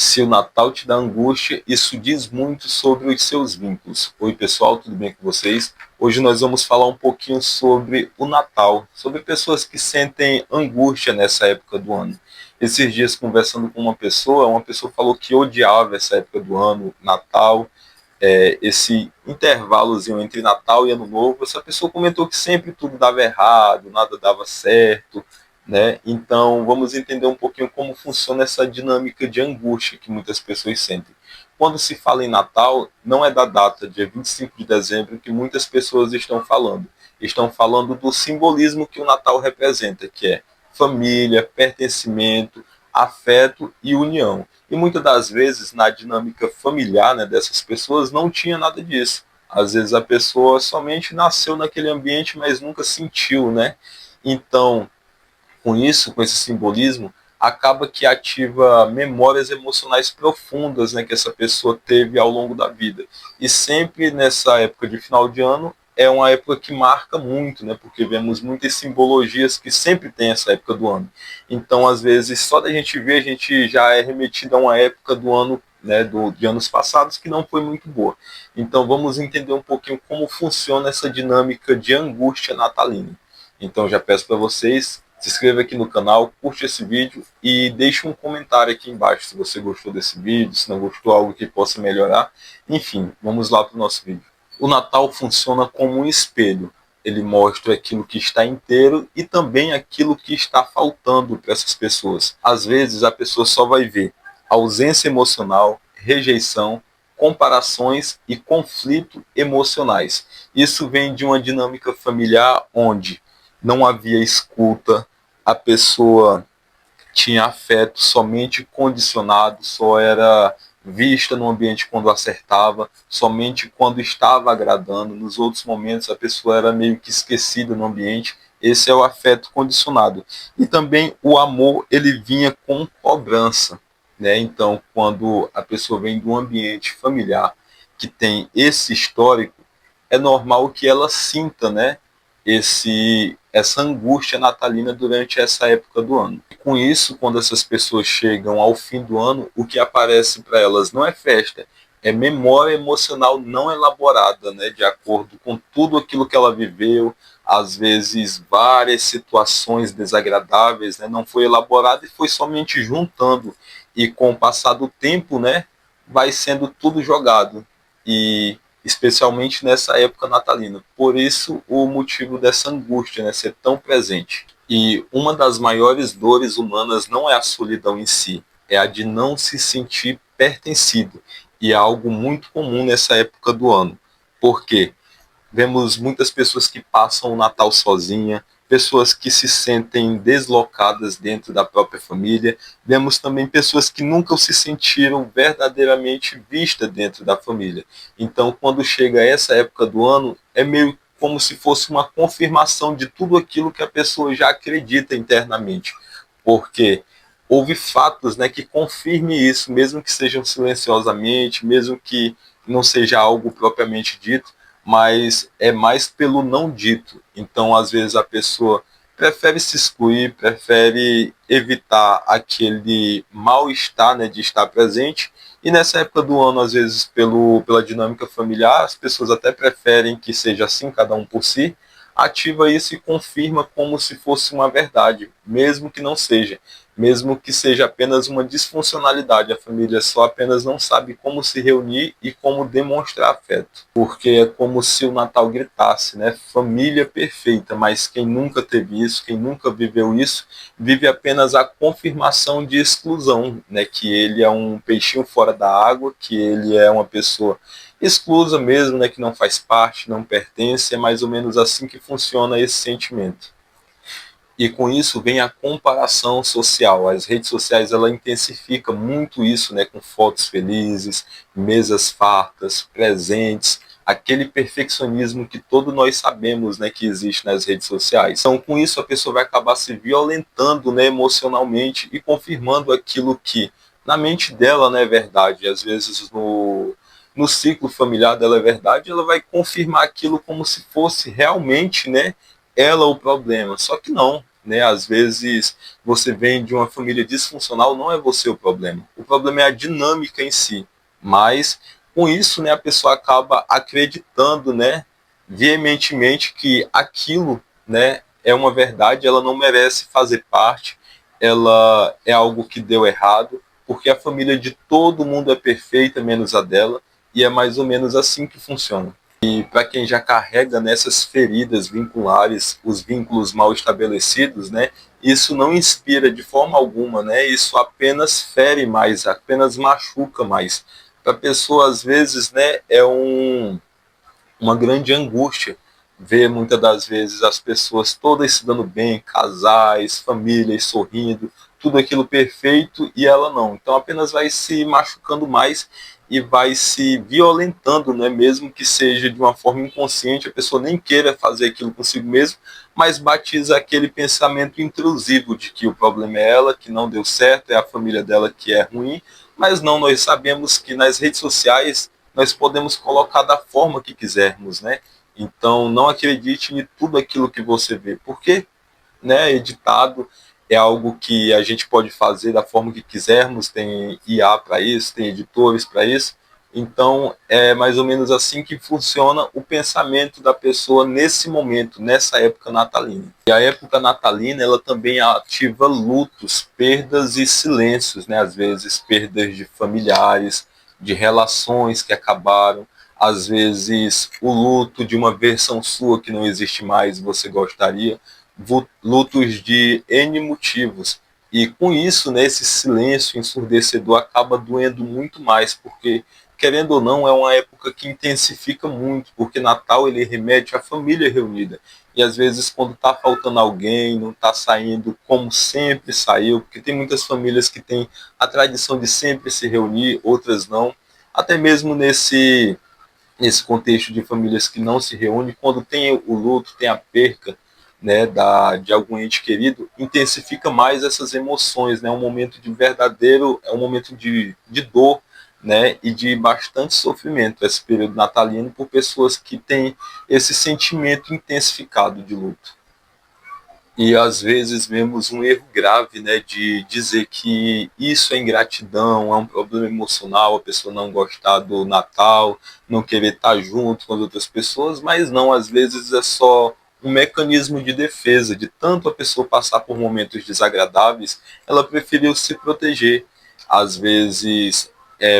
Se o Natal te dá angústia, isso diz muito sobre os seus vínculos. Oi pessoal, tudo bem com vocês? Hoje nós vamos falar um pouquinho sobre o Natal, sobre pessoas que sentem angústia nessa época do ano. Esses dias conversando com uma pessoa falou que odiava essa época do ano, Natal, esse intervalozinho entre Natal e Ano Novo. Essa pessoa comentou que sempre tudo dava errado, nada dava certo, né? Então vamos entender um pouquinho como funciona essa dinâmica de angústia que muitas pessoas sentem. Quando se fala em Natal, não é da data, dia 25 de dezembro, que muitas pessoas estão falando. Estão falando do simbolismo que o Natal representa, que é família, pertencimento, afeto e união. E muitas das vezes, na dinâmica familiar, né, dessas pessoas, não tinha nada disso. Às vezes a pessoa somente nasceu naquele ambiente, mas nunca sentiu, né? Então, com isso, com esse simbolismo, acaba que ativa memórias emocionais profundas, né, que essa pessoa teve ao longo da vida. E sempre nessa época de final de ano é uma época que marca muito, né, porque vemos muitas simbologias que sempre tem essa época do ano. Então, às vezes, só da gente ver, a gente já é remetido a uma época do ano, né, de anos passados que não foi muito boa. Então, vamos entender um pouquinho como funciona essa dinâmica de angústia natalina. Então, já peço para vocês se inscreva aqui no canal, curte esse vídeo e deixe um comentário aqui embaixo se você gostou desse vídeo, se não gostou, algo que possa melhorar. Enfim, vamos lá para o nosso vídeo. O Natal funciona como um espelho. Ele mostra aquilo que está inteiro e também aquilo que está faltando para essas pessoas. Às vezes a pessoa só vai ver ausência emocional, rejeição, comparações e conflito emocionais. Isso vem de uma dinâmica familiar onde não havia escuta, a pessoa tinha afeto somente condicionado, só era vista no ambiente quando acertava, somente quando estava agradando. Nos outros momentos a pessoa era meio que esquecida no ambiente. Esse é o afeto condicionado. E também o amor, ele vinha com cobrança, né? Então, quando a pessoa vem de um ambiente familiar que tem esse histórico, é normal que ela sinta, né, essa angústia natalina durante essa época do ano. E com isso, quando essas pessoas chegam ao fim do ano, o que aparece para elas não é festa, é memória emocional não elaborada, né, de acordo com tudo aquilo que ela viveu, às vezes várias situações desagradáveis, né, não foi elaborada e foi somente juntando, e com o passar do tempo, né, vai sendo tudo jogado, e especialmente nessa época natalina. Por isso o motivo dessa angústia, né, ser tão presente. E uma das maiores dores humanas não é a solidão em si, é a de não se sentir pertencido. E é algo muito comum nessa época do ano. Por quê? Vemos muitas pessoas que passam o Natal sozinha, pessoas que se sentem deslocadas dentro da própria família. Vemos também pessoas que nunca se sentiram verdadeiramente vistas dentro da família. Então, quando chega essa época do ano, é meio como se fosse uma confirmação de tudo aquilo que a pessoa já acredita internamente. Porque houve fatos, né, que confirmem isso, mesmo que sejam silenciosamente, mesmo que não seja algo propriamente dito, mas é mais pelo não dito. Então, às vezes, a pessoa prefere se excluir, prefere evitar aquele mal-estar, né, de estar presente. E nessa época do ano, às vezes, pela dinâmica familiar, as pessoas até preferem que seja assim, cada um por si. Ativa isso e confirma como se fosse uma verdade, mesmo que não seja. Mesmo que seja apenas uma disfuncionalidade, a família só apenas não sabe como se reunir e como demonstrar afeto. Porque é como se o Natal gritasse, né? Família perfeita, mas quem nunca teve isso, quem nunca viveu isso, vive apenas a confirmação de exclusão, né? Que ele é um peixinho fora da água, que ele é uma pessoa exclusa mesmo, né? Que não faz parte, não pertence, é mais ou menos assim que funciona esse sentimento. E com isso vem a comparação social. As redes sociais ela intensifica muito isso, né, com fotos felizes, mesas fartas, presentes, aquele perfeccionismo que todos nós sabemos, né, que existe nas redes sociais. Então, com isso a pessoa vai acabar se violentando, né, emocionalmente e confirmando aquilo que na mente dela não é verdade. Às vezes no ciclo familiar dela é verdade, ela vai confirmar aquilo como se fosse realmente, né, ela o problema. Só que não. né? Às vezes você vem de uma família disfuncional, não é você o problema é a dinâmica em si. Mas com isso, né, a pessoa acaba acreditando, né, veementemente que aquilo, né, é uma verdade, ela não merece fazer parte, ela é algo que deu errado, porque a família de todo mundo é perfeita, menos a dela, e é mais ou menos assim que funciona. E para quem já carrega nessas feridas vinculares, os vínculos mal estabelecidos, né, isso não inspira de forma alguma, né, isso apenas fere mais, apenas machuca mais. Para a pessoa, às vezes, né, é uma grande angústia ver muitas das vezes as pessoas todas se dando bem, casais, famílias sorrindo, tudo aquilo perfeito e ela não. Então apenas vai se machucando mais e vai se violentando, né? Mesmo que seja de uma forma inconsciente, a pessoa nem queira fazer aquilo consigo mesmo, mas batiza aquele pensamento intrusivo de que o problema é ela, que não deu certo, é a família dela que é ruim, mas não, nós sabemos que nas redes sociais nós podemos colocar da forma que quisermos, né? Então, não acredite em tudo aquilo que você vê, porque, né, editado é algo que a gente pode fazer da forma que quisermos, tem IA para isso, tem editores para isso. Então, é mais ou menos assim que funciona o pensamento da pessoa nesse momento, nessa época natalina. E a época natalina, ela também ativa lutos, perdas e silêncios, né? Às vezes perdas de familiares, de relações que acabaram, às vezes o luto de uma versão sua que não existe mais, você gostaria, lutos de N motivos. E com isso, né, esse silêncio ensurdecedor acaba doendo muito mais, porque, querendo ou não, é uma época que intensifica muito, porque Natal ele remete à família reunida. E às vezes, quando está faltando alguém, não está saindo como sempre saiu, porque tem muitas famílias que têm a tradição de sempre se reunir, outras não. Até mesmo nesse contexto de famílias que não se reúnem, quando tem o luto, tem a perca, né, de algum ente querido, intensifica mais essas emoções, né, um momento de verdadeiro, é um momento de dor, né, e de bastante sofrimento, esse período natalino, por pessoas que têm esse sentimento intensificado de luto. E às vezes vemos um erro grave, né, de dizer que isso é ingratidão, é um problema emocional, a pessoa não gostar do Natal, não querer estar junto com as outras pessoas, mas não, às vezes é só um mecanismo de defesa, de tanto a pessoa passar por momentos desagradáveis, ela preferiu se proteger. Às vezes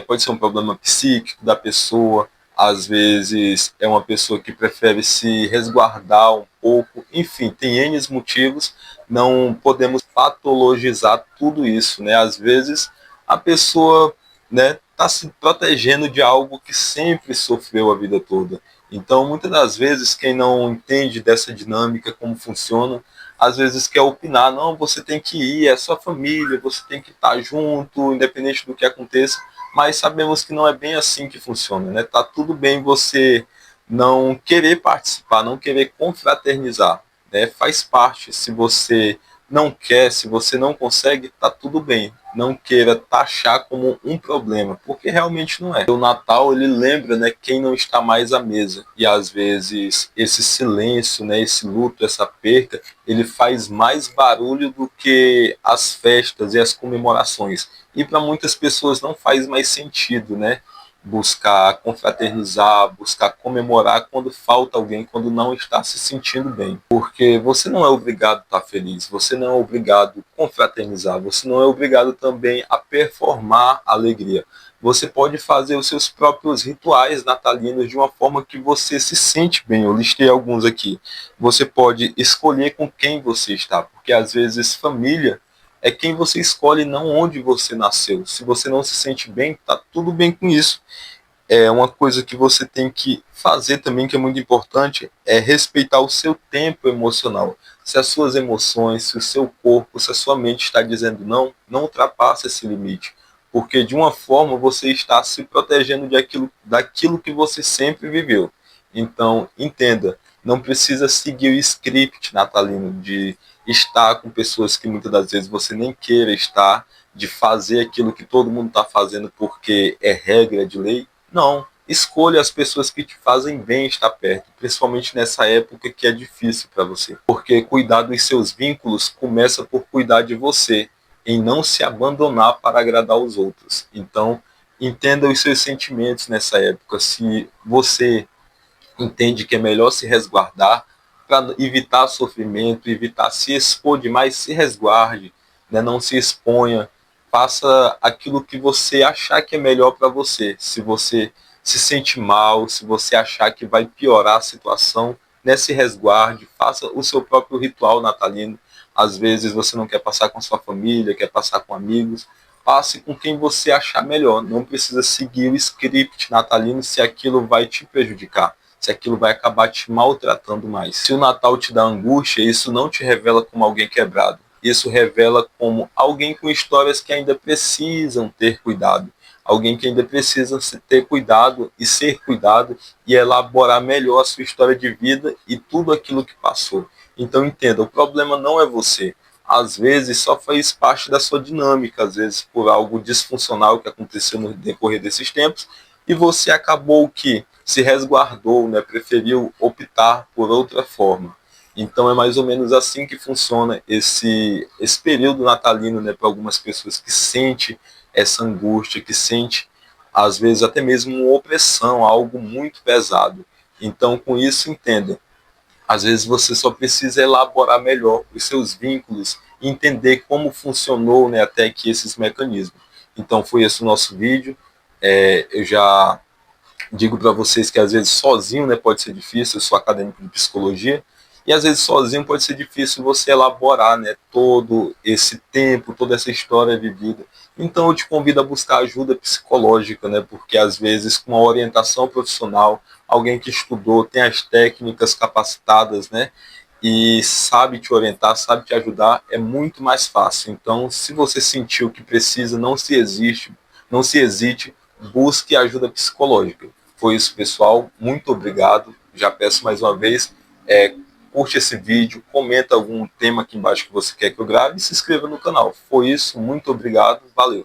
pode ser um problema psíquico da pessoa, às vezes é uma pessoa que prefere se resguardar um pouco, enfim, tem N motivos, não podemos patologizar tudo isso, né? Às vezes a pessoa, né, está se protegendo de algo que sempre sofreu a vida toda. Então, muitas das vezes, quem não entende dessa dinâmica, como funciona, às vezes quer opinar, não, você tem que ir, é sua família, você tem que estar junto, independente do que aconteça, mas sabemos que não é bem assim que funciona, né? Tá tudo bem você não querer participar, não querer confraternizar, né? Faz parte. Se você não quer, se você não consegue, tá tudo bem. Não queira taxar como um problema, porque realmente não é. O Natal ele lembra, né, quem não está mais à mesa e às vezes esse silêncio, né, esse luto, essa perca, ele faz mais barulho do que as festas e as comemorações. E para muitas pessoas não faz mais sentido, né? Buscar confraternizar, buscar comemorar quando falta alguém, quando não está se sentindo bem. Porque você não é obrigado a estar feliz, você não é obrigado a confraternizar, você não é obrigado também a performar alegria. Você pode fazer os seus próprios rituais natalinos de uma forma que você se sente bem. Eu listei alguns aqui. Você pode escolher com quem você está, porque às vezes família é quem você escolhe, não onde você nasceu. Se você não se sente bem, tá tudo bem com isso. É uma coisa que você tem que fazer também, que é muito importante, é respeitar o seu tempo emocional. Se as suas emoções, se o seu corpo, se a sua mente está dizendo não, não ultrapasse esse limite. Porque de uma forma você está se protegendo daquilo que você sempre viveu. Então, entenda, não precisa seguir o script natalino de estar com pessoas que muitas das vezes você nem queira estar, de fazer aquilo que todo mundo está fazendo porque é regra de lei. Não, escolha as pessoas que te fazem bem estar perto, principalmente nessa época que é difícil para você. Porque cuidar dos seus vínculos começa por cuidar de você, em não se abandonar para agradar os outros. Então, entenda os seus sentimentos nessa época. Se você entende que é melhor se resguardar para evitar sofrimento, evitar se expor demais, se resguarde, né? Não se exponha, faça aquilo que você achar que é melhor para você. Se você se sente mal, se você achar que vai piorar a situação, né, se resguarde, faça o seu próprio ritual natalino. Às vezes você não quer passar com sua família, quer passar com amigos, passe com quem você achar melhor. Não precisa seguir o script natalino se aquilo vai te prejudicar, se aquilo vai acabar te maltratando mais. Se o Natal te dá angústia, isso não te revela como alguém quebrado. Isso revela como alguém com histórias que ainda precisam ter cuidado. Alguém que ainda precisa ter cuidado e ser cuidado e elaborar melhor a sua história de vida e tudo aquilo que passou. Então entenda, o problema não é você. Às vezes só faz parte da sua dinâmica, às vezes por algo disfuncional que aconteceu no decorrer desses tempos, e você acabou que se resguardou, né, preferiu optar por outra forma. Então é mais ou menos assim que funciona esse período natalino, né, para algumas pessoas que sente essa angústia, que sente às vezes até mesmo uma opressão, algo muito pesado. Então com isso entenda, às vezes você só precisa elaborar melhor os seus vínculos, entender como funcionou, né, até aqui esses mecanismos. Então foi esse o nosso vídeo. Eu já digo para vocês que às vezes sozinho, né, pode ser difícil. Eu sou acadêmico de psicologia e às vezes sozinho pode ser difícil você elaborar, né, todo esse tempo, toda essa história vivida. Então eu te convido a buscar ajuda psicológica, né, porque às vezes com uma orientação profissional, alguém que estudou, tem as técnicas capacitadas, né, e sabe te orientar, sabe te ajudar, é muito mais fácil. Então, se você sentiu que precisa, não se hesite, busque ajuda psicológica. Foi isso, pessoal. Muito obrigado. Já peço mais uma vez, curte esse vídeo, comenta algum tema aqui embaixo que você quer que eu grave e se inscreva no canal. Foi isso, muito obrigado, valeu.